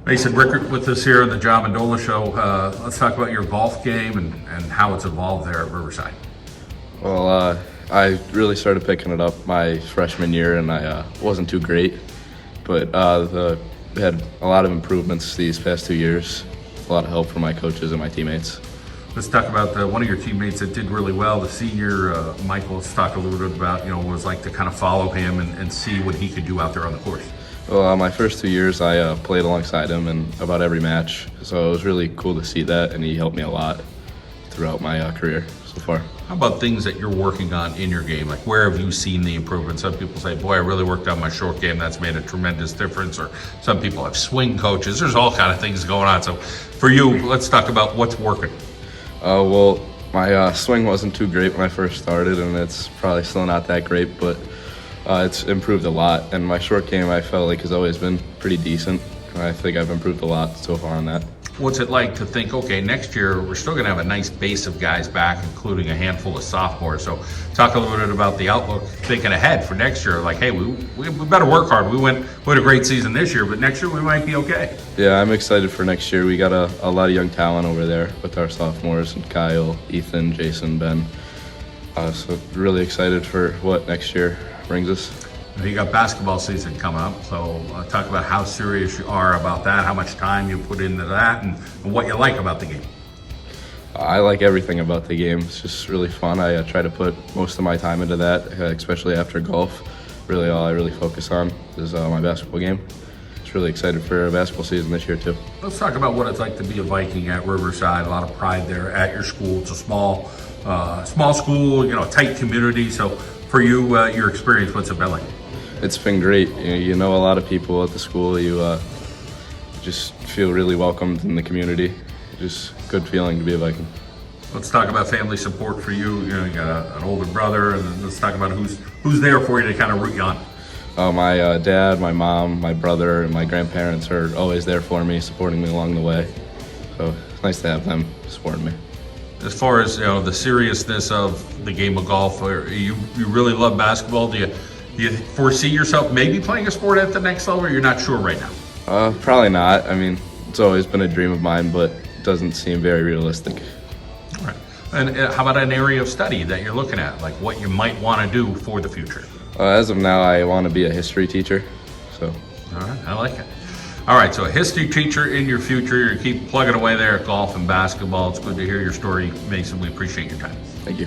Mason Rickert with us here on the John Mendola Show. Let's talk about your golf game and how it's evolved there at Riverside. Well, I really started picking it up my freshman year, and I wasn't too great, but had a lot of improvements these past 2 years. A lot of help from my coaches and my teammates. Let's talk about one of your teammates that did really well, the senior, Michael. Let's talk a little bit about what it was like to kind of follow him and see what he could do out there on the course. Well, my first 2 years, I played alongside him in about every match, so it was really cool to see that, and he helped me a lot throughout my career so far. How about things that you're working on in your game? Like, where have you seen the improvement? Some people say, boy, I really worked on my short game. That's made a tremendous difference. Or some people have swing coaches. There's all kind of things going on. So for you, let's talk about what's working. Well, my swing wasn't too great when I first started, and it's probably still not that great, but it's improved a lot. And my short game, I felt like, has always been pretty decent. And I think I've improved a lot so far on that. What's it like to think, okay, next year we're still going to have a nice base of guys back, including a handful of sophomores. So talk a little bit about the outlook, thinking ahead for next year. Like, hey, we better work hard. We had a great season this year, but next year we might be okay. Yeah, I'm excited for next year. We got a lot of young talent over there with our sophomores, and Kyle, Ethan, Jason, Ben. So really excited for what next year brings us. You got basketball season coming up, so talk about how serious you are about that, how much time you put into that, and what you like about the game. I like everything about the game. It's just really fun. I try to put most of my time into that, especially after golf. Really, all I really focus on is my basketball game. Just really excited for basketball season this year, too. Let's talk about what it's like to be a Viking at Riverside. A lot of pride there at your school. It's a small school, tight community. So for you, your experience, what's it been like? It's been great. You know a lot of people at the school. You just feel really welcomed in the community. Just good feeling to be a Viking. Let's talk about family support for you. You got an older brother, and then let's talk about who's there for you to kind of root you on. My dad, my mom, my brother, and my grandparents are always there for me, supporting me along the way. So it's nice to have them supporting me. As far as the seriousness of the game of golf, you really love basketball. Do you foresee yourself maybe playing a sport at the next level, or you're not sure right now? Probably not. I mean, it's always been a dream of mine, but it doesn't seem very realistic. All right. And how about an area of study that you're looking at, like what you might want to do for the future? As of now, I want to be a history teacher. So. All right, I like it. All right, so a history teacher in your future. You keep plugging away there at golf and basketball. It's good to hear your story, Mason. We appreciate your time. Thank you.